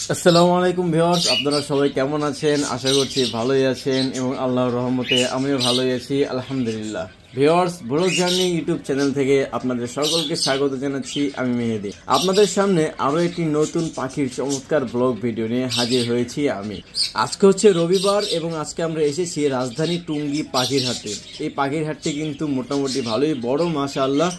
আসসালামু আলাইকুম ভিউয়ার্স, আপনারা সবাই কেমন আছেন? আশা করছি ভালোই আছেন এবং আল্লাহর রহমতে আমিও ভালোই আছি, আলহামদুলিল্লাহ। Viewers, blog journey YouTube channel থেকে আপনাদের সকলকে স্বাগত জানাচ্ছি। আমি মেহেদি আপনাদের সামনে আরো একটি নতুন পাখির চমৎকার ব্লগ ভিডিও নিয়ে হাজির হয়েছি। আজকে হচ্ছে রবিবার এবং আজকে আমরা এসেছি রাজধানী টুঙ্গি পাখির হাটে। এই পাখির হাটটি কিন্তু মোটামুটি ভালোই বড়, মাশাআল্লাহ।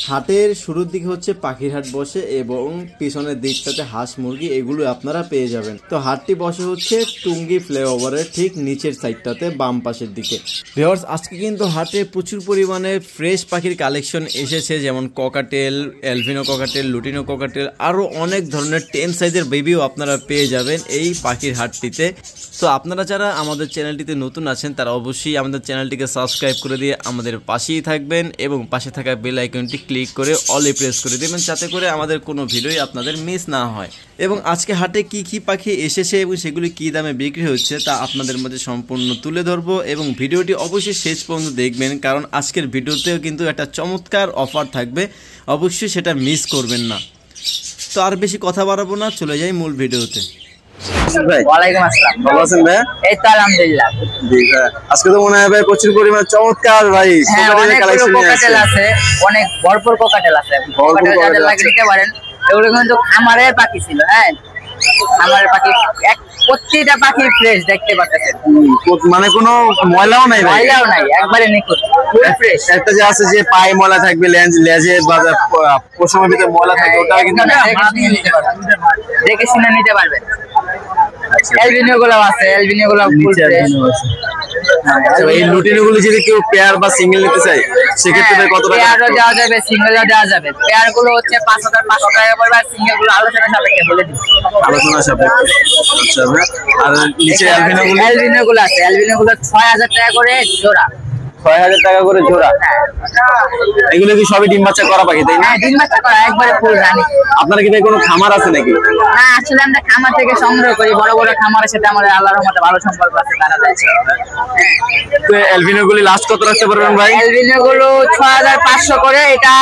হাটের শুরুর দিকে হচ্ছে পাখির হাট বসে এবং পিছনের দিকটাতে হাঁস মুরগি এগুলো আপনারা পেয়ে যাবেন। তো হাটটি বসে হচ্ছে টুঙ্গি ফ্লাইওভারের ঠিক নিচের সাইডটাতে বাম পাশের দিকে। ভিউয়ার্স, আজকে কিন্তু হাটে প্রচুর পরিমাণে ফ্রেশ পাখির কালেকশন এসেছে, যেমন cockatiel, albino cockatiel, lutino cockatiel, আরও অনেক ধরনের 10 সাইজের বেবিও আপনারা পেয়ে যাবেন এই পাখির হাটটিতে। তো আপনারা যারা আমাদের চ্যানেলটিতে নতুন আছেন তারা অবশ্যই আমাদের চ্যানেলটিকে সাবস্ক্রাইব করে দিয়ে আমাদের পাশেই থাকবেন এবং পাশে থাকা বেল আইকনটি ক্লিক করে অলে প্রেস করে দেবেন, যাতে করে আমাদের কোনো ভিডিওই আপনাদের মিস না হয়। এবং আজকে হাটে কি কি পাখি এসেছে এবং সেগুলি কী দামে বিক্রি হচ্ছে তা আপনাদের মধ্যে সম্পূর্ণ তুলে ধরবো এবং ভিডিওটি অবশ্যই শেষ পর্যন্ত দেখবেন, কারণ আজকের ভিডিওতেও কিন্তু একটা চমৎকার অফার থাকবে, অবশ্যই সেটা মিস করবেন না। তো আর বেশি কথা বাড়াবো না, চলে যাই মূল ভিডিওতে। ওয়ালাইকুম আসসালাম, ভালো আছেন ভাই? এই তো আলহামদুলিল্লাহ। জি ভাই, আজকে তো মনে হয় ভাই প্রচুর পরিমাণ চমৎকার ভাই অনেক কোকাটেল আছে, অনেক ভরপুর কোকাটেল আছে। কোকাটেল যাদের লাগে নিতে পারেন। এগুলো কিন্তু খামারের পাখি ছিল। হ্যাঁ, খামারের পাখি, প্রত্যেকটা পাখি ফ্রেশ দেখতে পাচ্ছেন, মানে কোনো ময়লাও নাই ভাই, ময়লাও নাই, একবারে নিখুঁত ফ্রেশ। একটা যে আছে যে পায়ে ময়লা থাকবে, লেজে বা পশমের ভিতরে ময়লা থাকবে, ওটা কিন্তু দেখে শুনে নিতে পারবেন। অ্যালবিনো গুলো আছে, অ্যালবিনো গুলো ফুল ফ্রেশ। এই লুটিনো গুলো যদি কেউ পেয়ার বা সিঙ্গেল নিতে চায় সেক্ষেত্রে কত টাকা? পেয়ারও দেওয়া যাবে, সিঙ্গেলও দেওয়া যাবে। পেয়ার গুলো হচ্ছে 5,500 টাকা পড়বে, আর সিঙ্গেল গুলো আলোচনা সাপেক্ষে বলে দিব। আলোচনা সাপেক্ষে। আচ্ছা ভাই, আর নিচে অ্যালবিনো গুলো আছে, অ্যালবিনো গুলো 6,000 টাকা করে জোড়া। 6,000 টাকা করে জোড়া। এগুলো কি সবই ডিম বাচ্চা করা পাখি, তাই না? হ্যাঁ, ডিম বাচ্চা করা, একবারে ফুল রানী। আপনার কি ভাই কোনো খামার আছে নাকি? না, আসলে আমরা খামার থেকে সংগ্রহ করি, বড় বড় খামারের সাথে আমাদের আল্লাহর রহমতে ভালো সম্পর্ক আছে, তারা দেয়। তো অ্যালবিনো গুলি লাস্ট কত রাখতে পারবেন ভাই? অ্যালবিনো গুলো 6,500 করে। এটা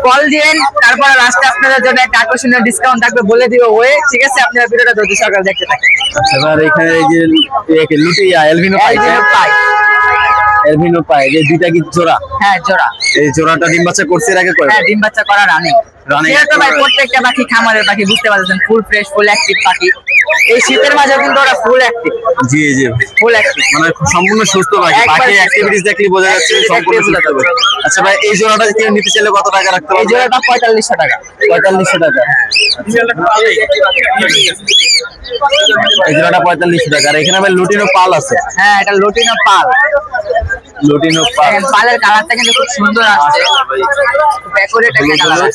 কল দিবেন, তারপরে লাস্টে আপনাদের জন্য একটা আকর্ষণীয় ডিসকাউন্ট থাকবে, বলে দিব ওয়ে। ঠিক আছে, আপনারা ভিডিওটা ধৈর্য সহকারে দেখতে থাকেন। আচ্ছা, এবার এখানে এই যে লুটিয়া অ্যালবিনো পাই, অ্যালবিনো পাই যে দুইটা কি জোড়া? হ্যাঁ, জোড়া। এই জোড়াটা ডিম বাচ্চা করছে এর আগে কয়? হ্যাঁ, ডিম বাচ্চা করা রানী। সেটা তো ভাই প্রত্যেকটা পাখি খামারের পাখি, বুঝতে পারছেন, ফুল ফ্রেশ, ফুল অ্যাক্টিভ পাখি। এই শীতের মাঝে কিন্তু ওরা ফুল অ্যাক্টিভ। জি জি, ফুল অ্যাক্টিভ, মানে সম্পূর্ণ সুস্থ পাখি। পাখি অ্যাক্টিভিটিস দেখলে বোঝা যাচ্ছে সম্পূর্ণ সুস্থ পাখি। আচ্ছা ভাই, এই জোড়াটা কেউ নিতে চাইলে কত টাকা রাখতে হবে? এই জোড়াটা 4,500 টাকা। 4,500 টাকা। এই জোড়াটা 4,500 টাকা। আর এখানে ভাই লুটিনো পাল আছে। হ্যাঁ, এটা লুটিনো পাল। লুটিনো পাল, পালের কালারটা কিন্তু খুব সুন্দর আসছে, ডেকোরেট একটা কালার,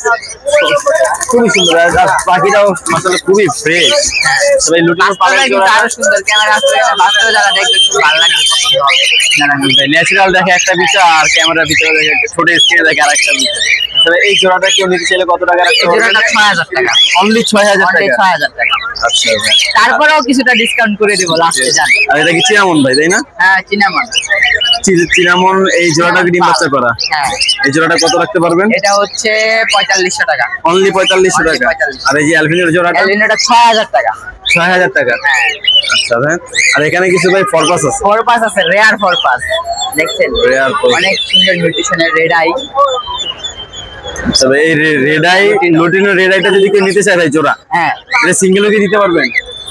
খুবই সুন্দর। আর পাখিটাও আসলে খুবই ফ্রেশ। তবে লুটিনো পালের কিন্তু আরো সুন্দর। ক্যামেরা আসলে বাস্তবে যারা দেখবে খুব ভালো লাগবে। ন্যাচারাল দেখে একটা বিষয়, আর ক্যামেরার ভিতরে দেখে একটা ছোট স্ক্রিনে দেখে আরেকটা বিষয়। তবে এই জোড়াটা কেউ নিতে চাইলে কত টাকা রাখতে হবে? জোড়াটা 6,000 টাকা। অনলি 6,000 টাকা। 6,000 টাকা। আচ্ছা, তারপরেও কিছুটা ডিসকাউন্ট করে দিব লাস্টে, জান। আর এটা কি চিনামন ভাই, তাই না? হ্যাঁ, চিনামন। চিনামন। এই জোড়াটা কি ডিম বাচ্চা করা? হ্যাঁ। এই জোড়াটা কত রাখতে পারবেন? এটা হচ্ছে 4,500 টাকা। অনলি 4,500 টাকা। আর এই যে অ্যালবিনোর জোড়াটা? অ্যালবিনোটা 6,000 টাকা। 6,000 টাকা। হ্যাঁ। আচ্ছা ভাই, আর এখানে কিছু ভাই ফরপাস আছে? ফরপাস আছে, রেয়ার ফরপাস। দেখছেন, অনেক সুন্দর নিউট্রিশনের রেড আই। তবে এই রেড আই, লুটিনো রেড আইটা যদি কেউ নিতে চায় ভাই জোড়া, হ্যাঁ, এটা সিঙ্গেলও কি দিতে পারবেন?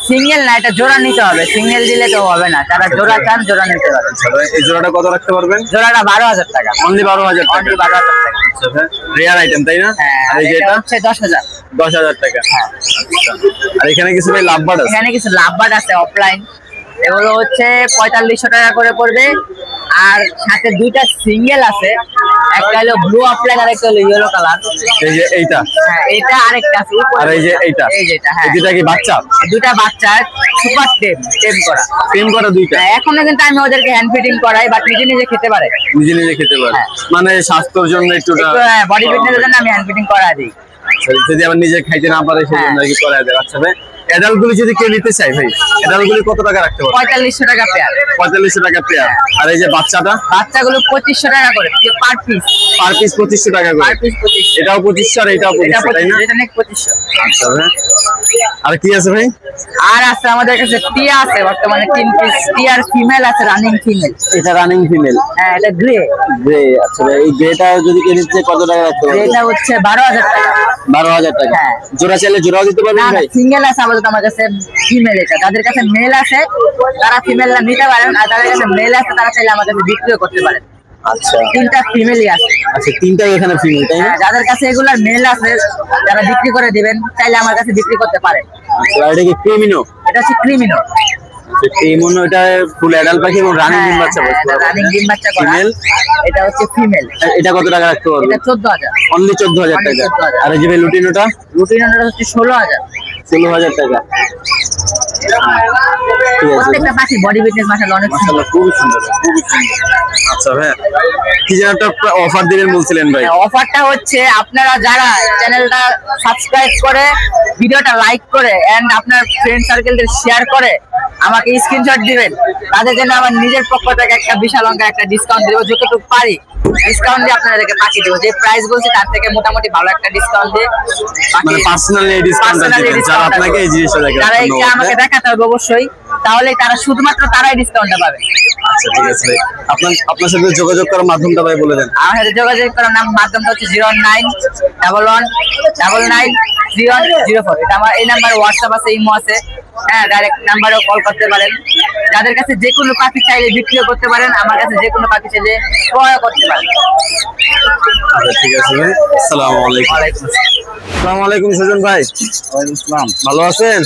সিঙ্গেল না, এটা জোড়া নিতে হবে। সিঙ্গেল দিলে তো হবে না, যারা জোড়া চান জোড়া নিতে পারবেন। আচ্ছা ভাই, এই জোড়াটা কত রাখতে পারবেন? জোড়াটা 12,000 টাকা। অনলি 12,000 টাকা। অনলি 12,000 টাকা। আচ্ছা ভাই, রেয়ার আইটেম, তাই না? হ্যাঁ, আর এই যে এটা হচ্ছে 10,000। 10,000 টাকা। হ্যাঁ। আচ্ছা, আর এখানে কিছু ভাই লাভবার্ড আছে? এখানে কিছু লাভবার্ড আছে অফলাইন, এগুলো হচ্ছে 4,500 টাকা করে পড়বে। আর সাথে দুইটা সিঙ্গেল আছে, একটা হলো ব্লু অফলাইন আর একটা হলো ইয়েলো কালার। এই যে এইটা? হ্যাঁ, এটা আরেকটা আছে। আর এই যে এইটা? এই যেটা, হ্যাঁ। এই দুইটা কি বাচ্চা? দুইটা বাচ্চা, সুপার টেম করা। টেম করা দুইটা? এখনো কিন্তু আমি ওদেরকে হ্যান্ড ফিডিং করাই, বাট নিজে নিজে খেতে পারে। নিজে নিজে খেতে পারে, মানে স্বাস্থ্যের জন্য একটু বডি ফিটনেসের জন্য আমি হ্যান্ড ফিডিং করা দিই। যদি আবার নিজে খাইতে না পারে সেজন্য আর কি করা যায়। আচ্ছা ভাই, অ্যাডাল্ট গুলি যদি কেউ নিতে চায় ভাই, অ্যাডাল্ট গুলি কত টাকা রাখতে পারবে? 4,500 টাকা পেয়ার। 4,500 টাকা পেয়ার। আর এই যে বাচ্চাটা? বাচ্চাগুলো 2,500 টাকা করে পার পিস। পার পিস 2,500 টাকা করে? Per piece 2,500। এটাও 2,500 আর এটাও 2,500, তাই না? এটা নেক 2,500। আচ্ছা ভাই, আর কি আছে ভাই? আর আছে আমাদের কাছে টিয়া আছে বর্তমানে 3 পিস টিয়ার ফিমেল আছে, রানিং ফিমেল। এটা রানিং ফিমেল? হ্যাঁ, এটা গ্রে। গ্রে, আচ্ছা ভাই। এই গ্রেটা যদি কেউ নিতে চায় কত টাকা রাখতে পারবে? এটা হচ্ছে 12,000 টাকা। 12,000 টাকা? হ্যাঁ। জোড়া চাইলে জোড়াও দিতে পারবেন ভাই? সিঙ্গেল আছে আপাতত আমার কাছে ফিমেল। এটা যাদের কাছে মেল আছে তারা ফিমেলটা নিতে পারেন, আর যাদের কাছে মেল আছে তারা চাইলে আমার কাছে বিক্রিও করতে পারেন। আচ্ছা, 3টা ফিমেলই আছে। আচ্ছা, 3টাই এখানে ফিমেল, তাই না? যাদের কাছে এগুলার মেল আছে যারা বিক্রি করে দিবেন চাইলে আমার কাছে বিক্রি করতে পারেন। আচ্ছা, এটা কি ক্রিমিনো? এটা হচ্ছে ক্রিমিনো। ক্রিমিনো এটা ফুল অ্যাডাল্ট পাখি এবং রানিং ডিম বাচ্চা বয়স। রানিং ডিম বাচ্চা করা। ফিমেল? এটা হচ্ছে ফিমেল। এটা কত টাকা রাখতে পারবে? এটা 14,000। অনলি 14,000 টাকা। 14,000। আর এই যে ভাই লুটিনোটা? লুটিনোটা হচ্ছে 16,000। 16,000 টাকা। প্রত্যেকটা পাখি বডি ফিটনেস মাশাআল্লাহ অনেক সুন্দর। মাশাআল্লাহ খুবই সুন্দর, খুবই সুন্দর। আচ্ছা ভাই, কি যেন একটা অফার দিবেন বলছিলেন ভাই? অফারটা হচ্ছে আপনারা যারা চ্যানেলটা সাবস্ক্রাইব করে ভিডিওটা লাইক করে এন্ড আপনার ফ্রেন্ড সার্কেলদের শেয়ার করে আমাকে স্ক্রিনশট দিবেন, তাদের জন্য আমার নিজের পক্ষ থেকে একটা বিশাল অঙ্কের একটা ডিসকাউন্ট দেব। যতটুকু পারি ডিসকাউন্ট দিয়ে আপনাদেরকে পাখি দেবো। যে প্রাইস বলছি তার থেকে মোটামুটি ভালো একটা ডিসকাউন্ট দিয়ে মানে পার্সোনালি ডিসকাউন্ট দিবেন যারা আপনাকে এই জিনিসটা দেখাবে। যারা এইটা আমাকে দেখাতে হবে অবশ্যই, তাহলে তারা শুধুমাত্র তারাই ডিসকাউন্টটা পাবে। আচ্ছা, ঠিক আছে ভাই। আপনার সাথে যোগাযোগ করার মাধ্যমটা ভাই বলে দেন। আমার সাথে যোগাযোগ করার মাধ্যমটা হচ্ছে 0911113104। এটা আমার এই নাম্বার হোয়াটসঅ্যাপ আছে, ইমো আছে। হ্যাঁ, ডাইরেক্ট নাম্বারেও কল করতে পারেন। যাদের কাছে যে কোনো পাখি চাইলে বিক্রিও করতে পারেন, আমার কাছে যে কোনো পাখি চাইলে ক্রয় করতে পারেন। আচ্ছা, ঠিক আছে ভাই। আসসালামু আলাইকুম। ওয়ালাইকুম আসসালাম। আসসালামু আলাইকুম সুজন ভাই। ওয়ালাইকুম আসসালাম। ভালো আছেন?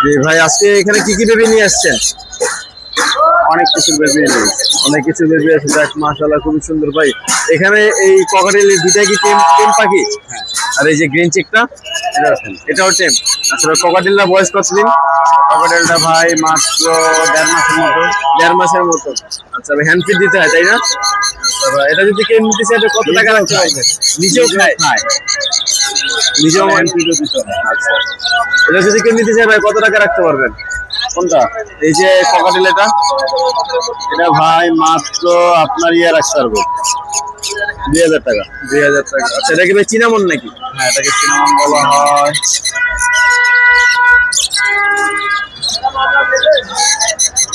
জি ভাই, আজকে এখানে কি কি বেবি নিয়ে আসছেন? অনেক কিছু বেবি অনেক কিছু বেবি আছে। দেখ মাশাআল্লাহ খুবই সুন্দর ভাই। এখানে এই ককাটেল দুইটা কি টেম পাখি? আর এই যে গ্রিন চেকটা এটাও টেম। আসলে ককাটেলটা বয়স কতদিন? ক্রোকোডাইলটা ভাই মাত্র 1.5 মাসের মতো। আচ্ছা ভাই, হ্যান্ড ফিড দিতে হয় তাই না? আচ্ছা ভাই, এটা যদি কেউ নিতে চায় কত টাকা রাখতে হবে? নিজেও খায়? নিজেও হ্যান্ড ফিডও দিতে হয়। আচ্ছা, এটা যদি কেউ নিতে চায় ভাই কত টাকা রাখতে পারবেন? কোনটা? এই যে ককাটেল এটা ভাই মাত্র আপনার রাখতে পারবো 2,000 টাকা। 2,000 টাকা। আচ্ছা, এটা কি ভাই চিনামন নাকি? হ্যাঁ, এটাকে সিনামন বলা হয়।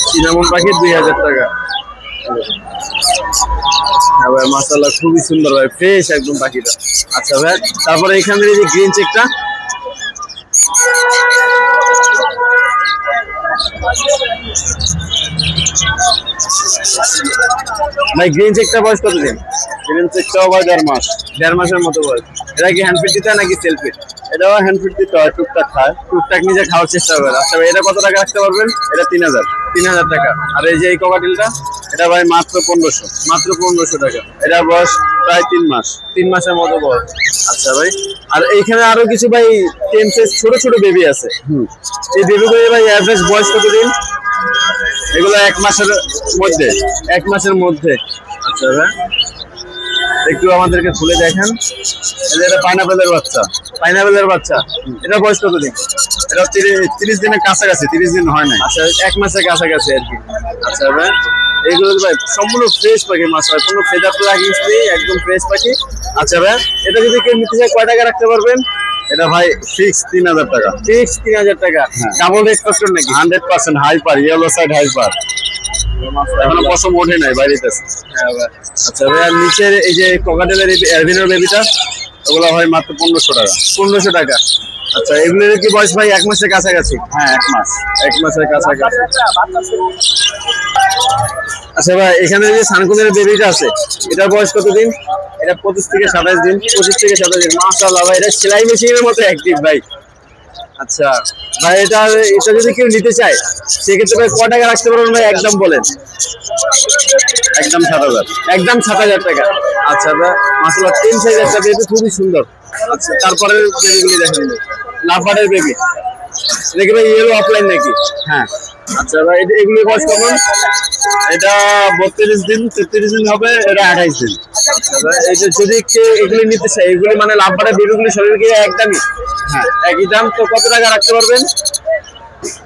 চিনামন পাখি 2,000 টাকা। হ্যাঁ ভাই, মাশাআল্লাহ খুবই সুন্দর ভাই, ফ্রেশ একদম পাখিটা। আচ্ছা ভাই, তারপরে এখানে এই যে গ্রিন চেকটা ভাই, গ্রিন চেকটা বয়স কতদিন? গ্রিন চেকটাও ভাই 1.5 মাস। 1.5 মাসের মতো বয়স। এটা কি হ্যান্ড ফিড দিতে হয় নাকি সেলফ ফিড? এটাও হ্যান্ড ফিড দিতে হয়, টুকটাক খায়। টুকটাক নিজে খাওয়ার চেষ্টা করবেন। আচ্ছা ভাই, এটা কত টাকা রাখতে পারবেন? এটা 3,000। 3,000 টাকা। আর এই যে এই ককাটেলটা? এটা ভাই মাত্র 1500। মাত্র 1500 টাকা। এটা বয়স প্রায় 3 মাস। 3 মাসের মতো বয়স। আচ্ছা ভাই, আর এইখানে আরো কিছু ভাই টেম সাইজ ছোট ছোট বেবি আছে। এই বেবিগুলো ভাই এভারেজ বয়স কতদিন? এগুলো 1 মাসের মধ্যে। 1 মাসের মধ্যে। আচ্ছা ভাই, একটু আমাদেরকে খুলে দেখেন। এটা পাইনাপেলের বাচ্চা। পাইনাপেলের বাচ্চা, এটা বয়স কতদিন? এটা 30 দিনের কাছাকাছি, 30 দিন হয় না। আচ্ছা, 1 মাসের কাছাকাছি আর কি। আচ্ছা ভাই, এগুলো ভাই সম্পূর্ণ ফ্রেশ পাখি, মাশাআল্লাহ কোনো ফেদার লাগিস নেই, একদম ফ্রেশ পাখি। আচ্ছা ভাই, এটা যদি কেউ নিতে চায় কয় টাকা রাখতে পারবেন? এটা ভাই ফিক্স 3,000 টাকা। ফিক্স 3,000 টাকা। ডাবল রেট কস্ট নাকি? 100% হাইপার, ইয়েলো সাইড হাইপার। এখনো পশম ওঠে নাই, বাইরেতে আছে। আচ্ছা ভাই, আর নিচের এই যে ককাটেলের অ্যালবিনো বেবিটা? ওগুলো ভাই মাত্র 1500 টাকা। 1500 টাকা। আচ্ছা, এগুলোর কি বয়স ভাই 1 মাসের কাছাকাছি? হ্যাঁ, 1 মাস। 1 মাসের কাছাকাছি। আচ্ছা ভাই, এখানে যে সানকুনের বেবিটা আছে, এটার বয়স কতদিন? এটা 25 থেকে 27 দিন। 25 থেকে 27 দিন। মাশাআল্লাহ ভাই, এটা সেলাই মেশিনের মতো অ্যাক্টিভ ভাই। আচ্ছা ভাই, এটা যদি কেউ নিতে চায় সেক্ষেত্রে ভাই কয় টাকা রাখতে পারবেন ভাই? একদম বলেন। একদম 7,000। একদম 7,000 টাকা। আচ্ছা ভাই, মাশাআল্লাহ 10 সাইজ একটা বেবি, খুবই সুন্দর। আচ্ছা, তারপরে বেবিগুলি দেখেন, লাফারের বেবি। দেখি ভাই ইয়েলো অফলাইন নাকি? হ্যাঁ। আচ্ছা ভাই, এগুলি বয়স কেমন? এটা 32 দিন, 33 দিন হবে। এটা 28 দিন। এই যে যদি কেউ এগুলি নিতে চায়, এগুলি মানে লাভবারের বেবিগুলি শরীরকে একদমই? হ্যাঁ, একই দাম। তো কত টাকা রাখতে পারবেন?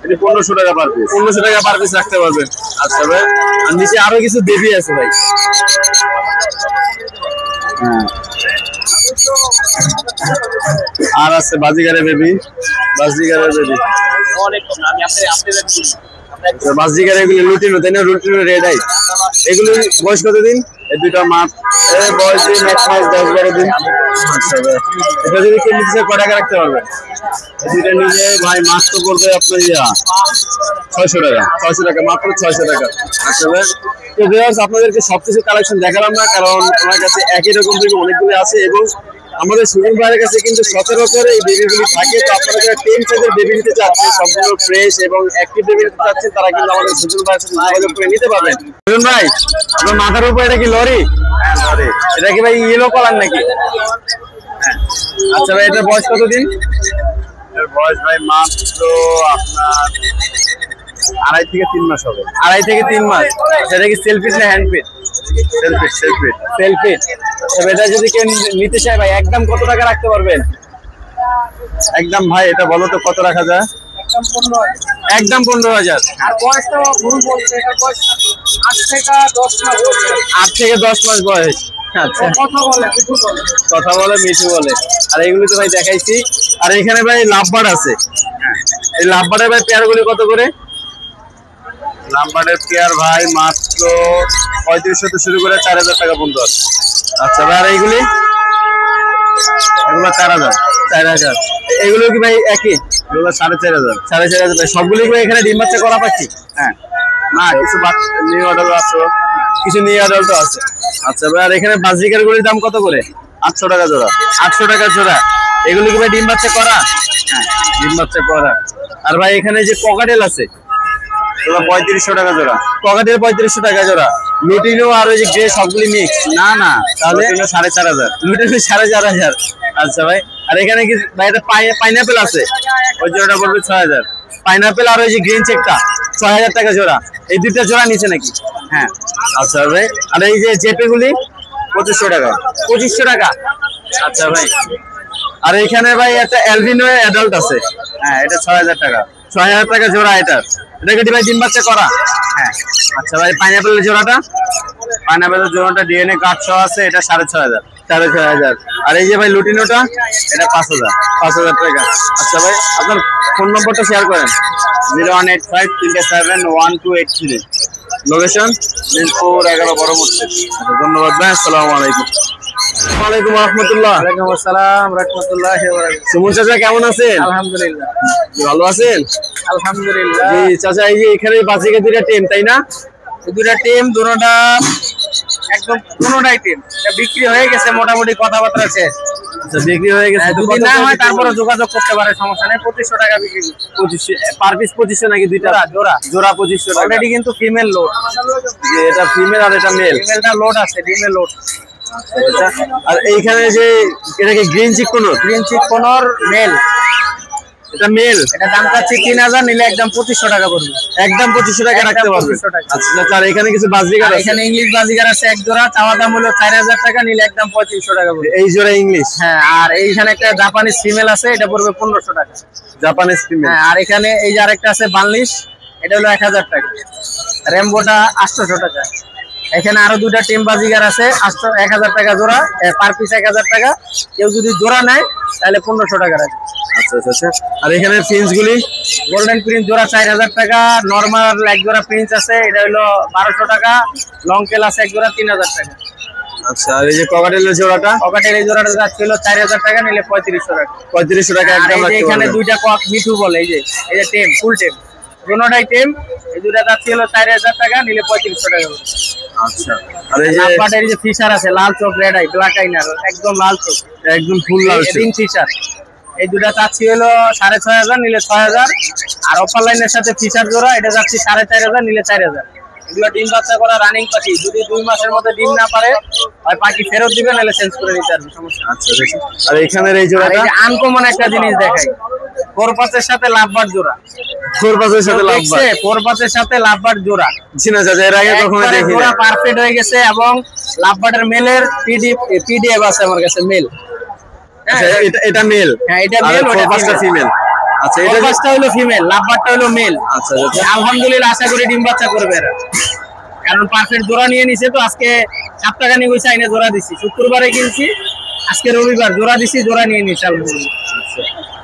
এটা 1500 টাকা পার পিস। 1500 টাকা পার পিস রাখতে পারবেন। আচ্ছা ভাই, আর নিচে আরো কিছু বেবি আছে ভাই। আর আছে বাজিগারের বেবি, বাজিগারের বেবি অনেক কম। আমি আপনাদের বাজিগার, এগুলি লুটিনো তাই না? লুটিনো রেড আই, এগুলি বয়স কতদিন? এই দুইটা মাছ বয়স দিন 1 মাস 10-12 দিন। আচ্ছা ভাই, এটা যদি কেউ নিচে কয় টাকা রাখতে পারবেন? এই দুইটা নিলে ভাই মাছ তো পড়বে আপনার 600 টাকা, 600 টাকা, মাত্র 600 টাকা। আচ্ছা ভাই, তো ভিউয়ার্স আপনাদেরকে সবকিছু কালেকশন দেখালাম না, কারণ আমার কাছে একই রকম থেকে অনেকগুলো আছে এবং আমাদের সুজন ভাইয়ের কাছে কিন্তু সচরাচর এই বেবিগুলি থাকে। তো আপনারা যারা 10 সাইজের বেবি নিতে চাচ্ছেন, সবগুলো ফ্রেশ এবং অ্যাক্টিভ বেবি নিতে চাচ্ছেন, তারা কিন্তু আমাদের সুজন ভাইয়ের সাথে যোগাযোগ করে নিতে পারবেন। সুজন ভাই, আপনার মাথার উপর এটা কি লরি? হ্যাঁ লরি। এটা কি ভাই ইয়েলো কালার নাকি? আচ্ছা ভাই, এটার বয়স কতদিন? এর বয়স ভাই মাত্র আপনার 2.5 থেকে 3 মাস হবে। 2.5 থেকে 3 মাস। সেটা কি সেলফিট না হ্যান্ডফিট? সেলফিট, সেলফিট, সেলফিট। তবে এটা যদি কেউ নিতে চায় ভাই, একদম কত টাকা রাখতে পারবেন? একদম ভাই এটা বলো তো কত রাখা যায়? একদম 15,000। আর বয়সটা ভুল বলছে, এটা বয়স 8 থেকে 10 মাস। 8 থেকে 10 মাস বয়স। আচ্ছা, কথা বলে, কিছু বলে, কথা বলে, মিঠু বলে। আর এইগুলো তো ভাই দেখাইছি। আর এখানে ভাই লাভবার্ড আছে। এই লাভবার্ডের ভাই পেয়ারগুলি কত করে? লাভবার্ডের পেয়ার ভাই মাত্র 3500 থেকে শুরু করে 4000 টাকা পর্যন্ত আছে। আচ্ছা ভাই, আর এইগুলি? এগুলো 4000, 4000। এগুলো কি ভাই একই? এগুলো 4500, 4500 ভাই। সবগুলি ভাই এখানে ডিম বাচ্চা করা পাচ্ছি? হ্যাঁ, না কিছু নিউ অর্ডার আছে, কিছু নিউ অর্ডার তো আছে। আচ্ছা ভাই, আর এখানে বাজিকার গুলির দাম কত করে? 800 টাকা জোড়া। 800 টাকা জোড়া। এগুলো কি ভাই ডিম বাচ্চা করা? হ্যাঁ, ডিম বাচ্চা করা। আর ভাই এখানে যে ককাটেল আছে, এগুলো 3500 টাকা জোড়া। ককাটেল 3500 টাকা জোড়া। লুটিনো আর ওই যে গ্রে সবগুলি মিক্স? না না, তাহলে 4500। লুটিনো 4500। আচ্ছা ভাই, আর এখানে কি ভাই এটা পাইনাপেল আছে? ওই জোড়াটা পড়বে 6000। পাইনাপেল আর ওই যে গ্রিন চেকটা 6000 টাকা জোড়া। এই দুইটা জোড়া নিচে নাকি? হ্যাঁ। আচ্ছা ভাই, আর এই যে জেপে গুলি 2500 টাকা। 2500 টাকা। আচ্ছা ভাই, আর এখানে ভাই একটা অ্যালবিনো অ্যাডাল্ট আছে। হ্যাঁ, এটা 6000 টাকা। 6000 টাকা জোড়া এটা। এটা কি ভাই ডিম বাচ্চা করা? হ্যাঁ। আচ্ছা ভাই, পাইনাপেলের জোড়াটা? পাইনাপেলের জোড়াটা ডিএনএ কার্ড সহ আছে, এটা 6500, 6500। আর এই যে ভাই লুটিনোটা, এটা 5000, 5000 টাকা। আচ্ছা ভাই, আপনার ফোন নম্বরটা শেয়ার করেন। 0185371283। লোকেশন মিরপুর 11 বড় মসজিদ। ধন্যবাদ ভাই, আসসালামু আলাইকুম। ওয়ালাইকুম রাহমাতুল্লাহ। ওয়ালাইকুম আসসালাম রাহমাতুল্লাহি ওয়া বারাকাতুহু। সুমন চাচা কেমন আছেন? আলহামদুলিল্লাহ, ভালো আছেন? আলহামদুলিল্লাহ। জি চাচা, এই যে এখানে বাজিকে দুইটা টিম তাই না? এই দুটা টিম, দুটোটা একদম কোনোটাই টিম। এটা বিক্রি হয়ে গেছে, মোটামুটি কথাবার্তা আছে। আচ্ছা, বিক্রি হয়ে গেছে। যদি না হয় তারপরে যোগাযোগ করতে পারে, সমস্যা নেই। 2500 টাকা বিক্রি। 2500 পার পিস? 2500 নাকি দুইটা? জোড়া জোড়া 2500 টাকা। অলরেডি কিন্তু ফিমেল লোড। যে এটা ফিমেল আর এটা মেল? ফিমেলটা লোড আছে, ডিমের লোড। আচ্ছা, আর এইখানে যে এটাকে গ্রিন চিক কোন? Green cheek কোনর mail. এটা মেল। এটা দাম চাচ্ছি 3000, নিলে একদম 2500 টাকা পড়বে। একদম 2500 টাকা রাখতে পারবে? 2500 টাকা। আচ্ছা আচ্ছা, আর এখানে কিছু বাজিকার আছে? এখানে ইংলিশ বাজিগার আছে এক জোড়া, চাওয়া দাম হলো 4000 টাকা, নিলে একদম 3500 টাকা পড়বে। এই জোড়া ইংলিশ? হ্যাঁ। আর এইখানে একটা জাপানিজ ফিমেল আছে, এটা পড়বে 1500 টাকা। Japanese female? হ্যাঁ। আর এখানে এই যে আরেকটা আছে বাংলিশ, এটা হলো 1000 টাকা। রেমবোটা 800 টাকা। এখানে আরো দুটা টিম বাজিগার আছে, 1000 টাকা জোড়া, পার পিস 1000 টাকা। কেউ যদি জোড়া নেয় তাহলে 1500 টাকা রাখবে। আচ্ছা আচ্ছা আচ্ছা। আর এখানে প্রিন্স গুলি? গোল্ডেন প্রিন্স জোড়া 4000 টাকা। নরমাল এক জোড়া প্রিন্স আছে, এটা হলো 1200 টাকা। লং টেল আছে এক জোড়া 3000 টাকা। আচ্ছা, আর এই যে ককাটেলের জোড়াটা? পকেটের এই জোড়াটা যাচ্ছিল 4000 টাকা, নিলে 3500 টাকা। 3500 টাকা আর একদম এই যে রাখতে এখানে পারবেন? দুইটা কক মিঠু বলে, এই যে টেম, ফুল টেম, দুটোটাই টেম। এই দুটা যাচ্ছিল 4000 টাকা, নিলে 3500 টাকা। আচ্ছা, আর এই যে লাভবার্ডের এই যে ফিশার আছে, লাল চোখ, রেড আই, ব্ল্যাক আইনার, একদম লাল চোখ, একদম ফুল লাল চোখ। রিং ফিশার, এই দুটা চাচ্ছি হলো 6500, নিলে 6000। আর অফার লাইনের সাথে ফিশার জোড়া, এটা যাচ্ছি 4500, নিলে 4000। এগুলো ডিম বাচ্চা করা রানিং পাখি। যদি 2 মাসের মধ্যে ডিম না পারে, হয় পাখি ফেরত দিবে, নাহলে চেঞ্জ করে দিতে পারবে, সমস্যা নেই। আচ্ছা আচ্ছা। আর এখানের এই আর জোড়াটা? এই যে আনকমন একটা জিনিস দেখাই, কোরপাসের সাথে লাভবার্ড জোড়া। খোরপাসের সাথে লাভবার্ড? কোরপাসের সাথে লাভবার্ড জোড়া। জি না চাচা, এর আগে কখনো একবারে দেখিনি। জোড়া পারফেক্ট হয়ে গেছে, এবং লাভবার্ডের মেলের পিডিএফ আছে আমার কাছে, মেল। আচ্ছা, এটা মেল? হ্যাঁ, এটা আর মেল, ওটা খোরপাসটা ফিমেল? আচ্ছা, এটা কোরপাসটা হলো ফিমেল, লাভবার্ডটা হলো মেল। আচ্ছা আচ্ছা। আলহামদুলিল্লাহ, আশা করি ডিম বাচ্চা করবে এরা, কারণ পারফেক্ট জোড়া নিয়ে নিছে। তো আজকে 7 টাকা নিয়ে গেছে, আইনে জোড়া দিছি, শুক্রবারে কিনছি, আজকে রবিবার জোড়া দিছি, জোড়া নিয়ে নি চাল।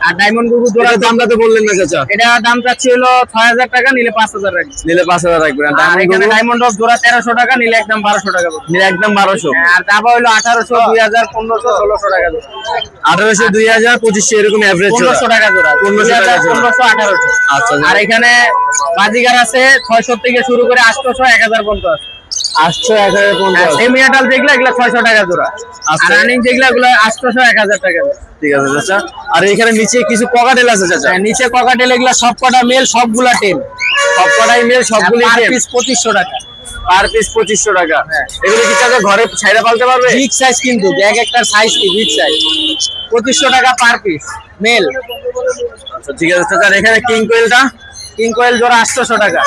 আর ডায়মন্ড গুগু জোড়ার দামটা তো বললেন না চাচা? এটা দামটা ছিল 6000 টাকা, নিলে 5000 রাখবেন। নিলে 5000 রাখবেন। আর এখানে ডায়মন্ড অফ জোড়া 1300 টাকা, নিলে একদম 1200 টাকা পড়বে। নিলে একদম 1200। আর দাবা হলো 1800, 2000, 1500, 1600 টাকা জোড়া। 1800, 2000, 2500 এরকম এভারেজ জোড়া। 1500 টাকা জোড়া। 1500 টাকা, 1500, 1800। আচ্ছা। আর এখানে বাজিগার আছে 600 থেকে শুরু করে 800, 1000 পর্যন্ত আছে। 800, 1000 পর্যন্ত। সেমি আটাল যেগুলো, এগুলো 600 টাকা জোড়া। আর রানিং যেগুলো, এগুলো 800, 1000 টাকা জোড়া। ঠিক আছে চাচা। আর এখানে নিচে কিছু ককাটেল আছে চাচা? নিচে ককাটেল এগুলা সবকটা মেল, সবগুলা টেম। সবকটাই মেল, সবগুলোই টেম। পিস 2500 টাকা। পার পিস 2500 টাকা। এগুলো কি চাচা ঘরে ছাইরা পালতে পারবে? বিগ সাইজ কিন্তু, এক একটা সাইজ কি বিগ সাইজ। 2500 টাকা পার পিস মেল। আচ্ছা ঠিক আছে চাচা। এখানে কিং কোয়েলটা, কিং কোয়েল জোড়া 800 টাকা।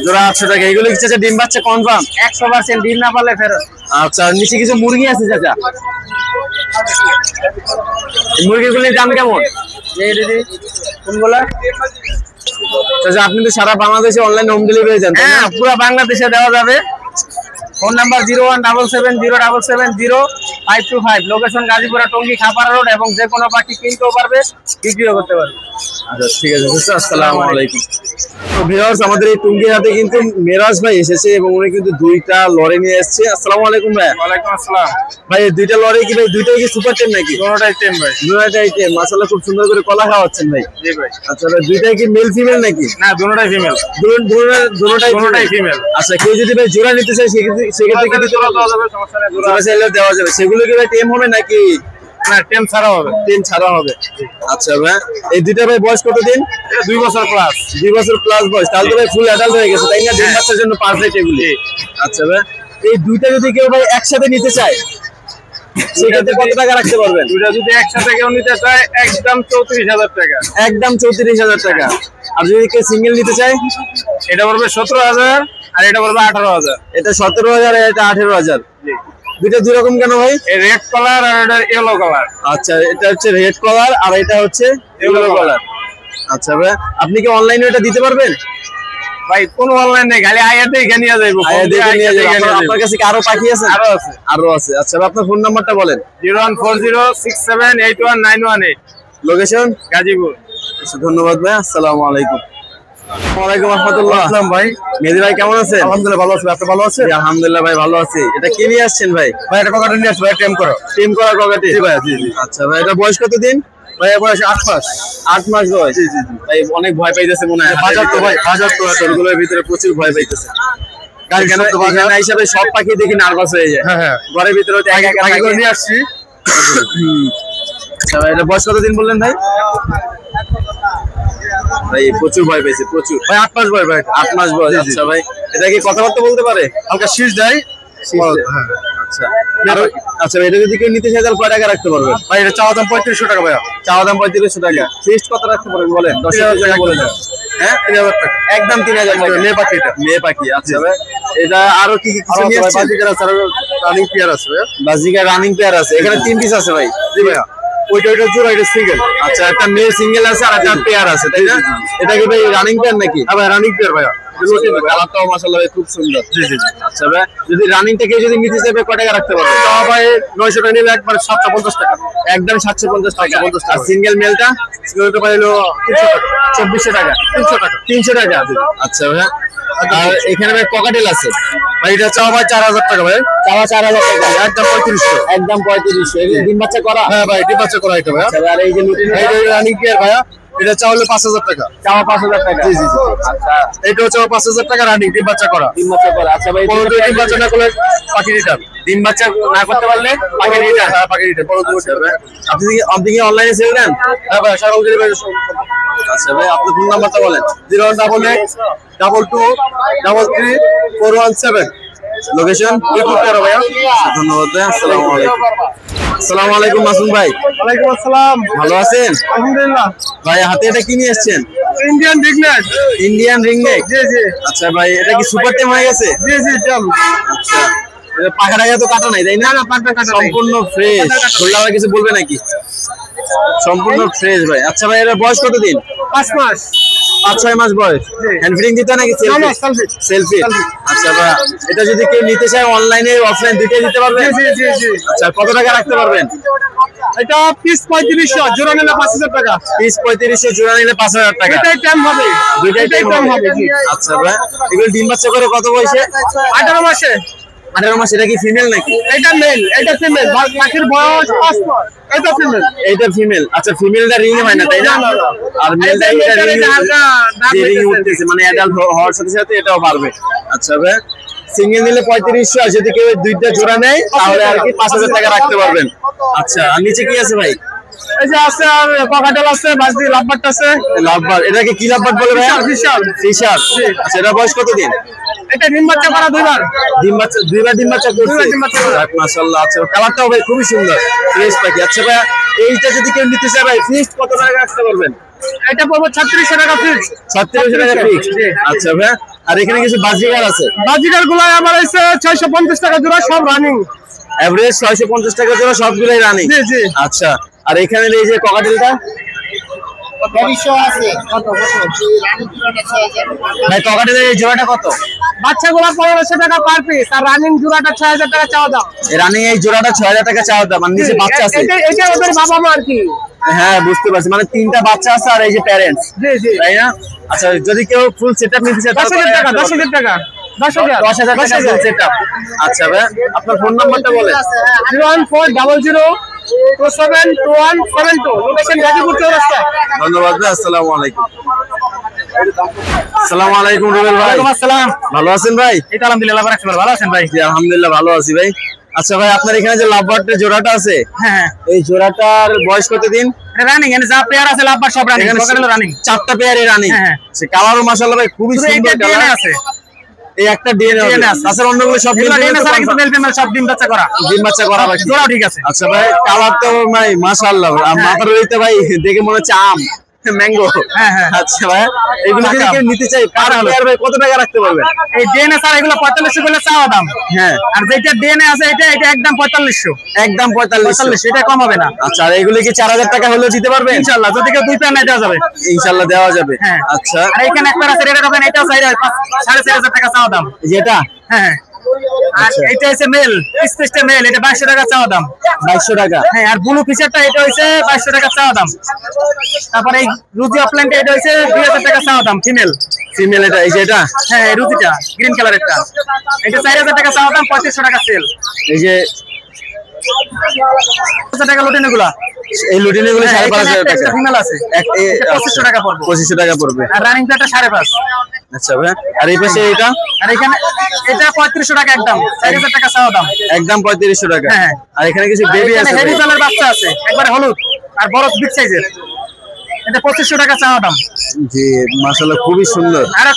জোড়া 800 টাকা। এগুলো কি চাচা ডিম বাচ্চা কনফার্ম? 100%। ডিম না পারলে ফেরত। আচ্ছা। নিচে কিছু মুরগি আছে চাচা, মুরগিগুলির দাম কেমন? কোনগুলা চাচা? আপনি তো সারা বাংলাদেশে অনলাইন হোম ডেলিভারি দেন? হ্যাঁ, পুরো বাংলাদেশে দেওয়া যাবে। Phone number 0177700525। Location Gazipura, Tongi, Khapara road. এবং যে কোনো পাখি কিনতেও পারবে, বিক্রিও করতে পারবে। আচ্ছা ঠিক আছে স্যার, আসসালামু আলাইকুম। তো ভিউয়ার্স, আমাদের এই টঙ্গী হাটে কিন্তু মেরাজ ভাই এসেছে এবং উনি কিন্তু দুইটা লরি নিয়ে এসেছে। আসসালামু আলাইকুম ভাই। ওয়ালাইকুম আসসালাম। ভাই দুইটা লরি কি ভাই দুইটাই কি সুপার টেম নাকি? দুটোটাই টেম ভাই। দুটোটাই টেম। মাশাআল্লাহ, খুব সুন্দর করে কলা খাওয়াচ্ছেন ভাই। জি ভাই। আচ্ছা ভাই, দুইটাই কি মেল ফিমেল নাকি? না, দুটোটাই ফিমেল। দুটোটাই ফিমেল। আচ্ছা, কেউ যদি ভাই জোড়া নিতে চায় সেক্ষেত্রে কি দিতে পারবে? সমস্যা নেই, জোড়া চাইলে দেওয়া যাবে। সেগুলো কি ভাই টেম হবে নাকি? না, টেম ছাড়া হবে। টেম ছাড়া হবে। আচ্ছা ভাই, এই দুইটা ভাই বয়স কতদিন? 2 বছর প্লাস। 2 বছর প্লাস বয়স। তাহলে তো ভাই ফুল অ্যাডাল্ট হয়ে গেছে, তাই না? ডিম বাচ্চার জন্য পারফেক্ট এগুলি। আচ্ছা ভাই, এই দুইটা যদি কেউ ভাই একসাথে নিতে চায় সেক্ষেত্রে কত টাকা রাখতে পারবেন? দুইটা যদি একসাথে কেউ নিতে চায়, একদম 34000 টাকা। একদম 34000 টাকা। আর যদি কেউ সিঙ্গেল নিতে চায়, এটা পড়বে 17000 আর এটা পড়বে 18000। এটা 17000 আর এটা 18000। দুইটা দুই রকম কেন ভাই? রেড কালার আর এটা ইয়েলো কালার। আচ্ছা, এটা হচ্ছে রেড কালার আর এটা হচ্ছে ইয়েলো কালার। আচ্ছা ভাই, আপনি কি অনলাইনে এটা দিতে পারবেন? ভাই কোনো অনলাইন নেই, খালি আয়া দেখে নিয়ে যাইবো। আয়া দেখে নিয়ে যাবেন। আপনার কাছে কি আরো পাখি আছে? আরো আছে। আচ্ছা, আপনার ফোন নাম্বারটা বলেন। 01406781918। লোকেশন গাজীপুর। আচ্ছা, ধন্যবাদ ভাই। আসসালামু আলাইকুম। ওয়ালাইকুম আসসালাম। আসসালাম ভাই। মেহেদী ভাই কেমন আছেন? আলহামদুলিল্লাহ ভালো আছি। আপনি ভালো আছেন? আলহামদুলিল্লাহ ভাই ভালো আছি। এটা কি নিয়ে আসছেন ভাই? ভাই এটা ককাটেল নিয়ে আসছি ভাই, টেম করা ককাটেল। জি ভাই, জি জি। আচ্ছা ভাই, এটা বয়স কতদিন? ভাই বয়স 8 মাস। 8 মাস বয়স। জি জি জি। ভাই অনেক ভয় পাইতেছে মনে হয়। বাজার তো ভাই, বাজার তো এগুলোর ভিতরে প্রচুর ভয় পাইতেছে। গাড়ি কেন তো বাজার না হিসাবে সব পাখি দেখি নার্ভাস হয়ে যায়। হ্যাঁ হ্যাঁ, ঘরের ভিতরে তো এক এক পাখি করে নিয়ে আসছি। আচ্ছা ভাই, এটা বয়স কতদিন বললেন ভাই? ভাই প্রচুর ভয় পাইছে, প্রচুর। ভাই 8 মাস বয়স। ভাই 8 মাস বয়স। আচ্ছা ভাই, এটা কি কথাবার্তা বলতে পারে? হালকা শীষ দেয়। আচ্ছা আচ্ছা, এটা যদি কেউ নিতে চায় তাহলে কয় টাকা রাখতে পারবেন? ভাই এটা চাওয়া দাম 3500 টাকা। ভাইয়া চাওয়া দাম 3500 টাকা। ফিক্সড কত রাখতে পারবেন বলেন? 10000 টাকা বলে দেন। হ্যাঁ, 3000 টাকা। একদম 3000 টাকা। মেয়ে পাখি, এটা মেয়ে পাখি। আচ্ছা ভাই, এটা আরো কি কি কিছু নিয়ে আসছে? বাজিকার আছে, রানিং পেয়ার আছে ভাই। বাজিকার রানিং পেয়ার আছে। এখানে 3 পিস আছে ভাই। জি ভাইয়া। ওইটা জোড়া, এটা সিঙ্গেল। আচ্ছা, একটা মেয়ে সিঙ্গেল আছে আর একটা পেয়ার আছে, তাই না? এটা কি ভাই রানিং পেয়ার নাকি? হ্যাঁ ভাই, রানিং পেয়ার ভাইয়া। কালারটাও মাশাআল্লাহ খুব সুন্দর। জি জি। আচ্ছা ভাই, যদি রানিং থেকে যদি নিতে চাইবে কয় টাকা রাখতে পারবে? তো ভাই 900 টাকা নিলে একবার 750 টাকা। একদম 750 টাকা। আর সিঙ্গেল মেলটা? সিঙ্গেলটা ভাই হলো 2400 টাকা। 300 টাকা। আচ্ছা ভাই, আর এখানে ভাই ককাটেল আছে। ভাই এটা চাওয়া ভাই 4000 টাকা। ভাই চাওয়া 4000 টাকা। একদম 3500। একদম 3500। এই ডিম বাচ্চা করা? হ্যাঁ ভাই, ডিম বাচ্চা করা এটা ভাই। আচ্ছা, আর এই যে রানিং পেয়ার ভাইয়া, এটা চাওয়া হলো 5000 টাকা। চাওয়া 5000 টাকা। জি জি জি। আচ্ছা, এটাও চাওয়া 5000 টাকা, রানিং ডিম বাচ্চা করা। ডিম বাচ্চা করা। আচ্ছা ভাই, ডিম বাচ্চা না করলে পাখি রিটার্ন। ডিম বাচ্চা না করতে পারলে পাখি রিটার্ন। হ্যাঁ, পাখি রিটার্ন। আপনি কি অনলাইনে সেল দেন? হ্যাঁ ভাই, সারা ডেলিভারি। আচ্ছা ভাই, আপনার ফোন নাম্বারটা বলেন। 01882334117। লোকেশন ভাইয়া। ধন্যবাদ ভাই। আসসালামু আলাইকুম। আসসালামু আলাইকুম মাসুম ভাই। ওয়ালাইকুম আসসালাম। ভালো আছেন? আলহামদুলিল্লাহ। ভাই হাতে এটা কি নিয়ে আসছেন? Indian ringneck. Indian ringneck. জি জি। আচ্ছা ভাই, এটা কি সুপার টেম হয়ে গেছে? জি জি, টেম। আচ্ছা, এটা পাখা টাকা তো কাটা নাই, তাই না? না, পাখা কাটা নাই, সম্পূর্ণ ফ্রেশ। বললে আবার কিছু বলবে নাকি? সম্পূর্ণ ফ্রেশ ভাই। আচ্ছা ভাই, এর বয়স কতদিন? 5 মাস। 5-6 মাস বয়স। হ্যান্ড ফিডিং দিতে নাকি সেলফি? আচ্ছা ভাই, এটা যদি কেউ নিতে চায় অনলাইনে অফলাইন দুইটাই দিতে পারবেন? আচ্ছা, কত টাকা রাখতে পারবেন? এটা পিস 3500, জোড়া নিলে 5000 টাকা। পিস 3500, জোড়া নিলে 5000 টাকা। এটাই টাইম হবে, দুইটাই টাইম হবে। জি। আচ্ছা ভাই, এগুলো ডিম বাচ্চা করে কত বয়সে? 18 মাসে। 18 মাস। এটা কি ফিমেল নাকি? এটা মেল, এটা ফিমেল। পাখির বয়স 5 মাস। এটা ফিমেল। এইটা ফিমেল। আচ্ছা, ফিমেলটা রিং হয় না তাই না? আর মেলটা এটা রিং হালকা দাম উঠতেছে, মানে অ্যাডাল্ট হওয়ার সাথে সাথে এটাও বাড়বে। আচ্ছা ভাই, সিঙ্গেল নিলে 3500, আর যদি কেউ দুইটা জোড়া নেয় তাহলে আর কি 5000 টাকা রাখতে পারবেন। আচ্ছা, আর নিচে কি আছে ভাই? এই যে আছে, আর ককাটেল আছে, বাজদি লাভবাট আছে। লাভবার্ড। এটাকে কি লাভবার্ড বলে ভাই? ফিশার। ফিশার। আচ্ছা, এটা বয়স কতদিন? এটা ডিম বাচ্চা করা দুইবার। দুইবার ডিম বাচ্চা করছে। দুইবার ডিম বাচ্চা করা। মাশাআল্লাহ। আচ্ছা, কালারটাও ভাই খুবই সুন্দর, ফ্রেশ পাখি। আচ্ছা ভাই, এইটা যদি কেউ নিতে চায় ভাই, ফিক্স কত টাকা রাখতে পারবেন? এটা পড়বে 3600 টাকা ফিক্স। 3600 টাকা ফিক্স। আচ্ছা ভাই, আর এখানে কিছু বাজিগার আছে? বাজিকার গুলো আমার হইছে 650 টাকা জোড়া, সব রানিং। এভারেজ 650 টাকা জোড়া, সবগুলাই রানিং। জি জি। আচ্ছা, আর এখানে এই যে ককাটেলটা ভাই, ককাটেলের এই জোড়াটা কত? বাচ্চাগুলো 1500 টাকা পার পিস, আর রানিং জোড়াটা 6000 টাকা চাওয়া দাম। রানিং এই জোড়াটা 6000 টাকা চাওয়া দাম, মানে নিচে বাচ্চা আছে। এটা ওদের বাবা মা আর কি। হ্যাঁ, বুঝতে পারছি, মানে 3টা বাচ্চা আছে আর এই যে প্যারেন্টস, জি জি। তাই না? আচ্ছা, যদি কেউ ফুল সেটআপ নিতে চায় 10000 টাকা, 10000 টাকা, 10000 10,000 টাকা ফুল সেটআপ। আচ্ছা ভাই, আপনার ফোন নাম্বারটা বলেন। 01400272172, লোকেশন গাজীপুর চৌরাস্তা। ধন্যবাদ ভাই, আসসালামু আলাইকুম। আসসালামু আলাইকুম রুবেল ভাই। ওয়ালাইকুম আসসালাম। ভালো আছেন ভাই? এই তো আলহামদুলিল্লাহ, ভালো আছেন ভাই? জি, আলহামদুলিল্লাহ ভালো আছি ভাই। আচ্ছা ভাই, আপনার এখানে যে লাভবার্ডের জোড়াটা আছে, হ্যাঁ, এই জোড়াটার বয়স কতদিন? রানিং। এখানে যা পেয়ার আছে লাভবার সব রানিং, এখানে সকালে রানিং। 4টা পেয়ারই রানিং। হ্যাঁ। সে কালারও মাশাআল্লাহ ভাই খুবই সুন্দর কালার আছে। এই একটা ডিএনএ আছে, তাছাড়া অন্যগুলো সব ডিএনএ ছাড়া কিন্তু মেল ফিমেল সব ডিম বাচ্চা করা। ডিম বাচ্চা করা বাকি। জোড়াও ঠিক আছে। আচ্ছা ভাই, কালার তো ভাই মাশাআল্লাহ, আর মাথার রইতে ভাই দেখে মনে হচ্ছে আম, ম্যাঙ্গো। হ্যাঁ হ্যাঁ। আচ্ছা ভাই, এগুলো যদি কেউ নিতে চাই পার পেয়ার ভাই কত টাকা রাখতে পারবেন? এই ডিএনএ ছাড়া এগুলো 4500 করে চাওয়া দাম। হ্যাঁ। আর যেটা ডিএনএ আছে এটা একদম 4500। একদম 4500। এটা কম হবে না। আচ্ছা, আর এগুলো কি 4000 টাকা হলেও দিতে পারবেন? ইনশাআল্লাহ, যদি কেউ দুই পেয়ার নেয় দেওয়া যাবে। ইনশাআল্লাহ দেওয়া যাবে। হ্যাঁ। আচ্ছা, আর এখানে একটা আছে রেড হবে, এটাও 4500 টাকা চাওয়া দাম। যেটা হ্যাঁ। আর এটা হচ্ছে মেল, স্পেসটা মেল, এটা 2200 টাকা চাওয়া দাম। 2200 টাকা। হ্যাঁ। আর ব্লু ফিশারটা এটা হইছে 2200 টাকা চাওয়া দাম। তারপরে এই রুজি অফলাইনটা এটা হইছে 2000 টাকা চাওয়া দাম, ফিমেল। ফিমেল এটা, এই যে এটা? হ্যাঁ, এই রুজিটা গ্রিন কালারেরটা, এটা 4000 টাকা চাওয়া দাম, 3500 টাকা সেল। এই যে 5000 টাকা লুটিন এগুলা। এই লুটিন এগুলো 5500 টাকা। ফিমেল আছে, এটা 2500 টাকা পড়বে। 2500 টাকা পড়বে। আর রানিং প্লেটটা 5.5। আচ্ছা ভাই, আর এই পাশে এটা? আর এখানে এটা 3500 টাকা একদম, 4000 টাকা চাওয়া দাম। একদম 3500 টাকা। হ্যাঁ। আর এখানে কিছু বেবি আছে হেভি ভাই। কালার বাচ্চা আছে, একবারে হলুদ আর বড় বিগ সাইজের, এটা 2500 টাকা চাওয়া দাম। জি, মাশাআল্লাহ খুবই সুন্দর। আর এক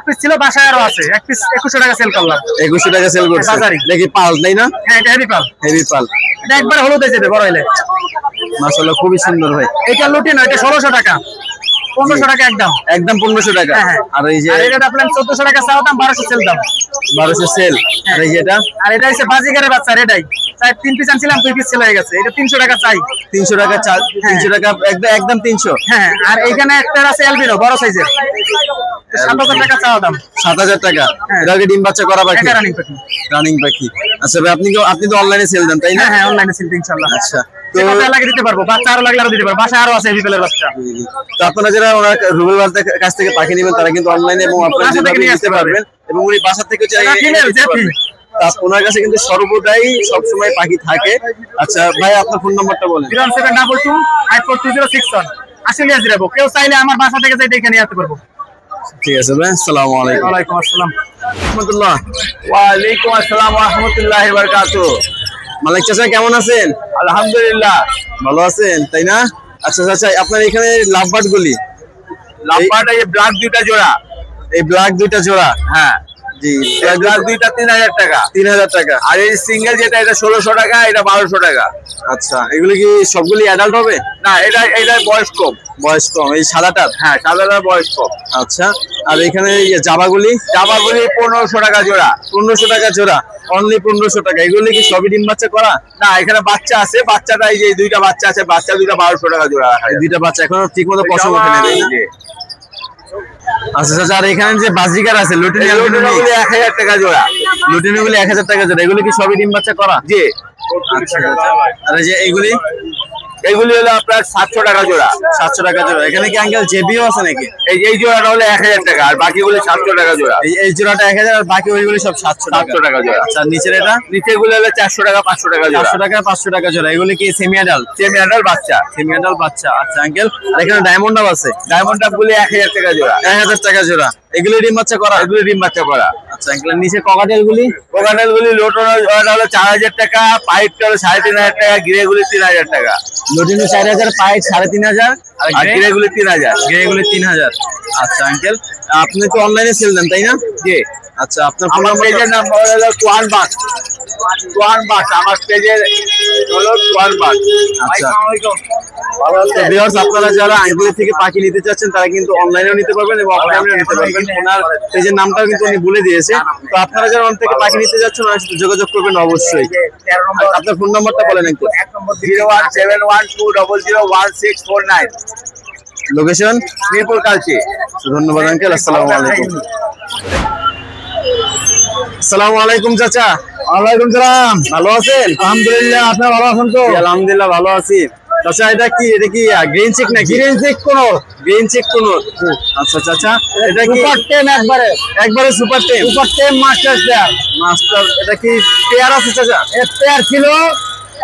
পিস ছিল, বাসায় আরো আছে, এক পিস 2100 টাকা সেল করলাম। 2100 টাকা সেল করছে। বাজারে। দেখি পাল, তাই না? হ্যাঁ, এটা হেভি পাল। হেভি পাল। এটা একবারে হলুদ হয়ে যাবে বড় হইলে। মাশাআল্লাহ খুবই সুন্দর ভাই। এটা লুটিন, এটা 1600 টাকা, 1500 টাকা একদম। একদম 1500 টাকা। হ্যাঁ, হ্যাঁ। আর এই যে আর এটা আপনার 1400 টাকা চাওয়া দাম, 1200 সেল দাম। 1200 সেল। আর এই যে এটা? আর এটা হচ্ছে বাজিগারের বাচ্চা, এটাই চাই 3 পিস আনছিলাম, 2 পিস সেল হয়ে গেছে, এটা 300 টাকা চাই। 300 টাকা 300 টাকা একদম 300। হ্যাঁ। আর এইখানে একটা আছে এলবিনো বড় সাইজের, 7000 টাকা চাওয়া দাম। 7000 টাকা। হ্যাঁ। এটা কি ডিম বাচ্চা করা বাকি? এটা রানিং পাখি। রানিং পাখি। আচ্ছা ভাই, আপনি তো অনলাইনে সেল দেন তাই না? হ্যাঁ হ্যাঁ, অনলাইনে সেল ইনশাআল্লাহ। আচ্ছা, তো তো লাগে দিতে পারবো, বাচ্চা আরো লাগলে আরো দিতে পারবো, বাসায় আরো আছে বিপেলের বাচ্চা। তো আপনারা যারা ওনার রুবেল ভাইয়ের কাছ থেকে পাখি নেবেন তারা কিন্তু অনলাইনে এবং অফলাইনে বাসা থেকে যেভাবে নিয়ে নিতে আসতে পারবেন, এবং উনি বাসা থেকে চাইলে এটা female, নিতে পারবেন। তা ওনার কাছে কিন্তু সর্বদাই সবসময় পাখি থাকে। আচ্ছা ভাই, আপনার ফোন নাম্বারটা বলেন। 07225542061 আসলে আসবো, কেউ চাইলে আমার বাসা থেকে যাই দেখে নিয়ে আসতে পারবো। ঠিক আছে ভাই, আসসালামু আলাইকুম। ওয়ালাইকুম আসসালাম। রাহমাতুল্লাহ। ওয়ালাইকুম আসসালাম ওয়া রাহমাতুল্লাহি ওয়া বারাকাতুহু। মালিক চাচা কেমন আছেন? আলহামদুলিল্লাহ, ভালো আছেন তাই না? আচ্ছা চাচা, আপনার এখানে লাভবার্ড গুলি, লাম্বারটা এই ব্ল্যাক দুইটা জোড়া। এই ব্ল্যাক দুইটা জোড়া? হ্যাঁ, জি, ব্ল্যাক দুইটা 3000 টাকা। 3000 টাকা। আর এই সিঙ্গেল যেটা, এটা 1600 টাকা, এটা 1200 টাকা। আচ্ছা, এগুলো কি সবগুলি অ্যাডাল্ট হবে? না, এটা বয়স কম। বয়স কম, এই সাদাটার? হ্যাঁ, সাদাটার বয়স কম। আচ্ছা, আর এখানে জাবাগুলি? জামাগুলি 1500 টাকা জোড়া। 1500 টাকা জোড়া, অনলি 1500 টাকা। এগুলি কি সবই ডিম বাচ্চা করা? না, এখানে বাচ্চা আছে, বাচ্চাটা এই যে দুইটা বাচ্চা আছে, বাচ্চা দুইটা 1200 টাকা জোড়া। এই দুইটা বাচ্চা এখনো ঠিক মতো পশম ওঠে না, তাই না? আচ্ছা চাচা, আর এখানে যে বাজিকার আছে লুটিনি অ্যালবিনো 1000 টাকা জোড়া, লুটিনি গুলি 1000 টাকা জোড়া, এগুলি কি সবই ডিম বাচ্চা করা? জি। আচ্ছা আর এই যে এগুলি হলো আপনার 700 টাকা জোড়া। 700 টাকা জোড়া। এখানে কি আঙ্কেল জেবিও আছে নাকি? এই জোড়াটা হলো 1000 টাকা আর বাকিগুলো 700 টাকা জোড়া। এই জোড়াটা 1000 আর বাকি ওইগুলো সব 700 টাকা জোড়া। আচ্ছা নিচের এটা? নিচের গুলো হলো 400 টাকা 500 টাকা জোড়া। 400 টাকা 500 টাকা জোড়া। এগুলো কি সেমি অ্যাডাল্ট বাচ্চা? সেমি অ্যাডাল্ট বাচ্চা। আচ্ছা আঙ্কেল, আর এখানে ডায়মন্ড ডাব আছে? ডায়মন্ড ডাব গুলি 1000 টাকা জোড়া। 1000 টাকা জোড়া। এগুলো ডিম বাচ্চা করা? এগুলো ডিম বাচ্চা করা। আচ্ছা আঙ্কেল, নিচে ককাটেল গুলি? ককাটেল গুলি লোটনের জোড়াটা হলো 4000 টাকা, পাইপটা হলো 3500 টাকা, গিরে গুলি 3000 টাকা। লোটিনো 4000, পাইপ 3500 আর গিরে গুলি 3000। গিরে গুলি 3000। আচ্ছা আঙ্কেল, আপনি তো অনলাইনে সেল দেন তাই না? জি। আচ্ছা, আপনার ফোন নাম্বার হলো তোয়ান বাট। আমার পেজের হলো তোয়ান বাট। আচ্ছা ভিউয়ার্স, আপনারা যারা আঙ্কেলের থেকে পাখি নিতে চাচ্ছেন তারা কিন্তু অনলাইনেও নিতে পারবেন এবং অফলাইনেও নিতে পারবেন। ওনার পেজের নামটাও কিন্তু উনি বলে দিয়েছে। তো আপনারা যারা অন থেকে পাখি নিতে যাচ্ছেন ওনার সাথে যোগাযোগ করবেন অবশ্যই। আপনার ফোন নাম্বারটা বলেন একটু। 017120011649। লোকেশন? মিরপুর কালচি। ধন্যবাদ আঙ্কেল। আসসালামু আলাইকুম। আসসালামু আলাইকুম চাচা। ওয়ালাইকুম সালাম। ভালো আছেন? আলহামদুলিল্লাহ, আপনি ভালো আছেন তো? আলহামদুলিল্লাহ ভালো আছি। চাচা এটা কি গ্রিন চেক নাকি? গ্রিন চেক কোন? গ্রিন চেক কোন? আচ্ছা চাচা, এটা কি সুপার টেম? একবারে সুপার টেম। সুপার টেম মাস্টার পেয়ার। এটা কি পেয়ার আছে চাচা? পেয়ার ছিল,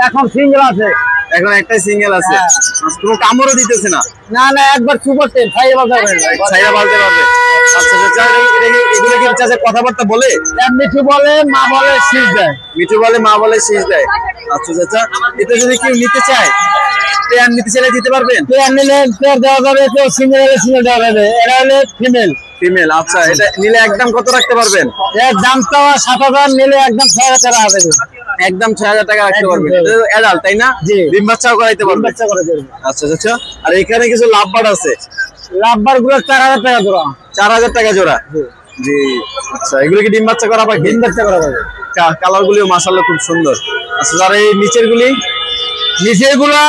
এখন সিঙ্গেল আছে। এখন একটাই সিঙ্গেল আছে। কোনো কামড়ও দিতেছে না? না, একবার সুপার টেম ছাইয়া বাজতে পারবে। আচ্ছা চাচা, এগুলো কি চাচা কথাবার্তা বলে? মিঠু বলে, মা বলে, শীষ দেয়। মিঠু বলে, মা বলে, শীষ দেয়। আচ্ছা চাচা, এটা যদি কেউ নিতে চায়, পেয়ার নিতে চাইলে দিতে পারবেন? পেয়ার নিলে পেয়ার দেওয়া যাবে, কেউ সিঙ্গেল হলে সিঙ্গেল দেওয়া যাবে। এরা হলে ফিমেল। আচ্ছা, এটা নিলে একদম কত রাখতে পারবেন? এর দাম তো 7000, নিলে একদম 6000 টাকা হবে। একদম 6000 টাকা রাখতে পারবেন। অ্যাডাল্ট তাই না? জি। ডিম বাচ্চাও করাইতে পারবেন? আচ্ছা চাচা, আর এখানে কিছু লাভবার আছে? লাভবার গুলো 4000 টাকা জোড়া। 4000 টাকা জোড়া? জি। আচ্ছা, এগুলো কি ডিম বাচ্চা করা পাখি? ডিম বাচ্চা করা পাবে। কালার গুলিও মাশাআল্লাহ খুব সুন্দর। আচ্ছা, আর এই নিচের গুলো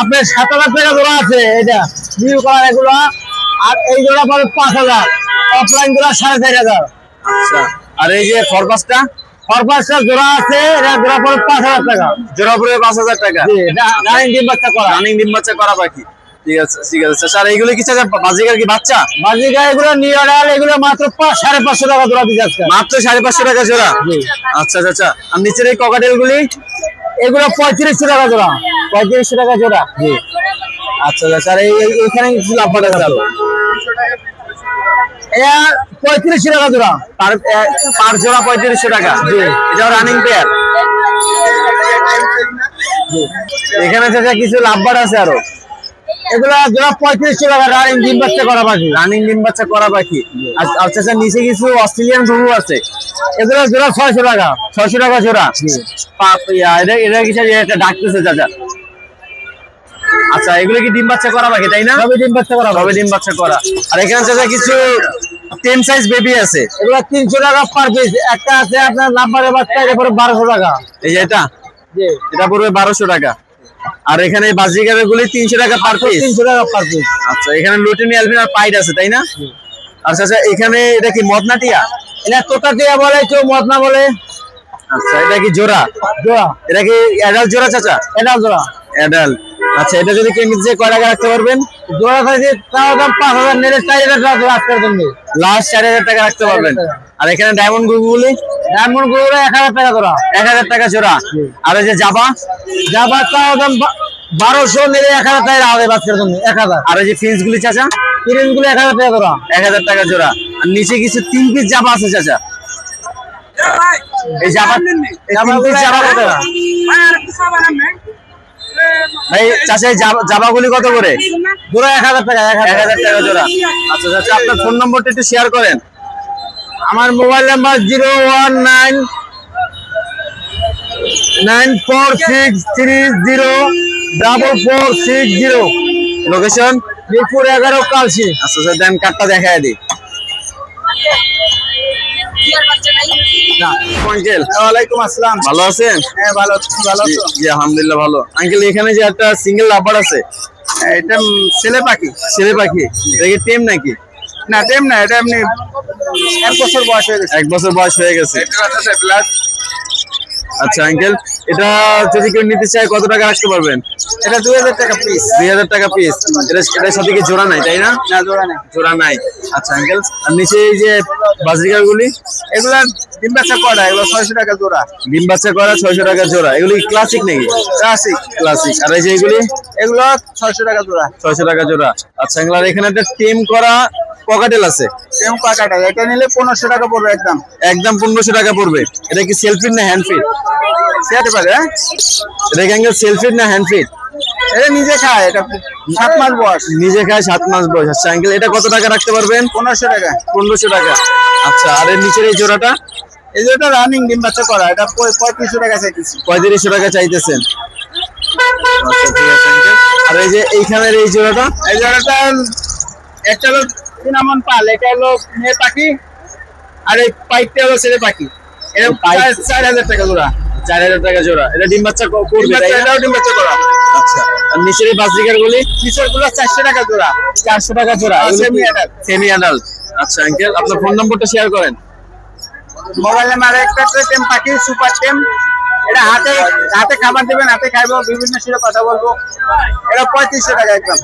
আপনার 7000 টাকা জোড়া আছে। এটা ব্লু কালার এগুলো, আর এই জোড়া পড়ে 5000। অফলাইন জোড়া 4500। আচ্ছা, আর এই যে ফরপাসটা জোড়া আছে, এটা জোড়া পড়ে 5000 টাকা। জোড়া পড়ে 5000 টাকা। জি, রানিং ডিম বাচ্চা করা। রানিং ডিম বাচ্চা করা পাখি। ঠিক আছে ঠিক আছে। স্যার এগুলো কি চাচা বাজিকার কি বাচ্চা? বাজিকার এগুলো নিউ অর্ডার, এগুলো মাত্র 550 টাকা জোড়া দিচ্ছে আজকে। মাত্র 550 টাকা জোড়া? জি। আচ্ছা চাচা, আর নিচের এই ককাটেল গুলি? এগুলো 3500 টাকা জোড়া। 3500 টাকা জোড়া? জি। আচ্ছা চাচা, আর এইখানে কিছু লাভ পাওয়া যাবে? এটা 3500 টাকা জোড়া। পার জোড়া 3500 টাকা? জি। এটা রানিং পেয়ার? এখানে চাচা কিছু লাভবার আছে আরো? এগুলো জোড়া 3500 টাকা। রানিং ডিম বাচ্চা করা পাখি। রানিং ডিম বাচ্চা করা পাখি। আচ্ছা স্যার, নিচে কিছু অস্ট্রেলিয়ান ঘুঘু আছে? এগুলো জোড়া 600 টাকা। 600 টাকা জোড়া? এটা কি একটা ডাকতেছে চাচা? আচ্ছা, এগুলো কি ডিম বাচ্চা করা পাখি তাই না? সবই ডিম বাচ্চা করা। সবই ডিম বাচ্চা করা। আর এখানে চাচা কিছু 10 সাইজ বেবি আছে? এগুলো 300 টাকা পার পিস। একটা আছে আপনার নাম্বারের বাচ্চা, এটা পড়ে 1200 টাকা। এই যে এটা? জি। এটা পড়বে 1200 টাকা। আর এখানে বাজিকারের গুলি 300 টাকা পার পিস? 300 টাকা পার পিস। আচ্ছা, এখানে লুটিনি অ্যালবিনো আর পাইড আছে তাই না? আচ্ছা আচ্ছা, এখানে এটা কি মদনাটিয়া? এটা তোতাটিয়া বলে, কেউ মদনা বলে। আচ্ছা, এটা কি জোড়া? এটা কি অ্যাডাল্ট জোড়া চাচা? এটা জোড়া অ্যাডাল্ট। আচ্ছা, এটা যদি কেউ নিতে চায় কয় টাকা রাখতে পারবেন? জোড়া থাকে তাও দাম 5000, নিলে 4000 টাকা আজকের জন্য। লাস্ট 4000 টাকা রাখতে পারবেন। আর এখানে ডায়মন্ড গুগুলি? ডায়মন্ড গুলো 1000 টাকা জোড়া। 1000 টাকা জোড়া। আর এই যে জাবা তাও দাম 1200, নিলে 1000 টাকা হবে আজকের জন্য। 1000। আর এই যে ফিন্স গুলি চাচা? ফিন্স গুলো 1000 টাকা জোড়া। 1000 টাকা জোড়া। আর নিচে কিছু 3 পিস জাবা আছে চাচা? এই জাবা কত টাকা ভাই চাচা? এই জাবাগুলি কত করে জোড়া? 1000 টাকা। 1000 টাকা জোড়া। আচ্ছা চাচা, আপনার ফোন নম্বরটা একটু শেয়ার করেন। আমার mobile number 01994630460। Location? Mirpur 11 Kalshi. আচ্ছা স্যার, দেন কার্ডটা দেখায় দিই। আঙ্কেল ওয়ালাইকুম আসসালাম। ভালো আছেন? হ্যাঁ ভালো। ভালো আছো? জি আলহামদুলিল্লাহ ভালো। আঙ্কেল এখানে যে একটা সিঙ্গেল লাভার আছে, এটা ছেলে পাখি। ছেলে পাখি, এটা কি টেম নাকি? না টেম না, এটা এমনি 1 বছর বয়স হয়ে গেছে। 1 বছর বয়স হয়ে গেছে। আচ্ছা আঙ্কেল, এটা যদি কেউ নিতে চায় কত টাকা রাখতে পারবেন? এটা 2000 টাকা পিস। 2000 টাকা পিস। এটার সাথে কি জোড়া নাই, তাই না? না জোড়া নেই। জোড়া নাই। আচ্ছা আঙ্কেল, আর নিচে এই যে বাজরিকার গুলি, এগুলা ডিম বাচ্চা করা, এগুলো 600 টাকা জোড়া। ডিম বাচ্চা করা 600 টাকা জোড়া। এগুলি ক্লাসিক নাকি? ক্লাসিক। ক্লাসিক। আর এই যে এগুলি এগুলো 600 টাকা জোড়া। 600 টাকা জোড়া। আচ্ছা আঙ্কেল, আর এখানে একটা টেম করা পকাটেল আছে। টেম কাকাটা, এটা নিলে 1500 টাকা পড়বে একদম। একদম 1500 টাকা পড়বে। এটা কি সেলফ ফিড না হ্যান্ড ফিড? সেটা পারে। হ্যাঁ, এটা কি আঙ্কেল সেলফ ফিড না হ্যান্ড ফিড? এটা নিজে খায়, এটা 7 মাস বয়স। নিজে খায়, 7 মাস বয়স। আচ্ছা আঙ্কেল, এটা কত টাকা রাখতে পারবেন? 1500 টাকা। 1500 টাকা। আচ্ছা, আর এর নিচের এই জোড়াটা? এই যেটা রানিং ডিম বাচ্চা করা, এটা 3500 টাকা চাইতেছি। 3500 টাকা চাইতেছেন। আচ্ছা ঠিক আছে আঙ্কেল। আর এই যে এইখানের এই জোড়াটা? এই জোড়াটা একটা হলো সিনামন পাল, এটা হলো মেয়ে পাখি, আর এই পাইপটা হলো ছেলে পাখি। এটা 4000 টাকা জোড়া। 4000 টাকা জোড়া। এটা ডিম বাচ্চা করবে, তাই না? এটাও ডিম বাচ্চা করা। আচ্ছা, আর নিচের এই বাজরিকার গুলি? নিচের গুলো 400 টাকা জোড়া। 400 টাকা জোড়া। Semi adult. Semi adult. আচ্ছা আঙ্কেল, আপনার ফোন নম্বরটা শেয়ার করেন। মোবাইল নাম্বার একটা টেম পাখি, সুপার টেম। এটা হাতে হাতে খাবার দেবেন, হাতে খাইবো, বিভিন্ন সুরে কথা বলবো। এটা 3500 টাকা একদম।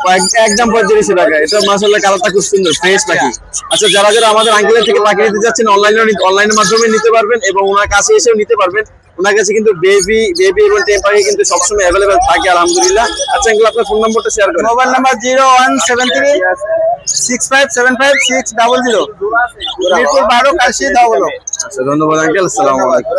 একদম 3500 টাকা। এটা মাশাআল্লাহ কালারটা খুব সুন্দর, ফ্রেশ পাখি। আচ্ছা, যারা যারা আমাদের আঙ্কেলের থেকে পাখি নিতে যাচ্ছেন, অনলাইনের মাধ্যমে নিতে পারবেন এবং ওনার কাছে এসেও নিতে পারবেন। ওনার কাছে কিন্তু বেবি এবং টেম পাখি কিন্তু সবসময় অ্যাভেলেবেল থাকে আলহামদুলিল্লাহ। আচ্ছা আঙ্কেল, আপনার ফোন নম্বরটা শেয়ার করেন। Mobile number 0173 6575 600। মিরপুর 12 কাশি দাও বলো। আচ্ছা, ধন্যবাদ আঙ্কেল। আসসালামু আলাইকুম।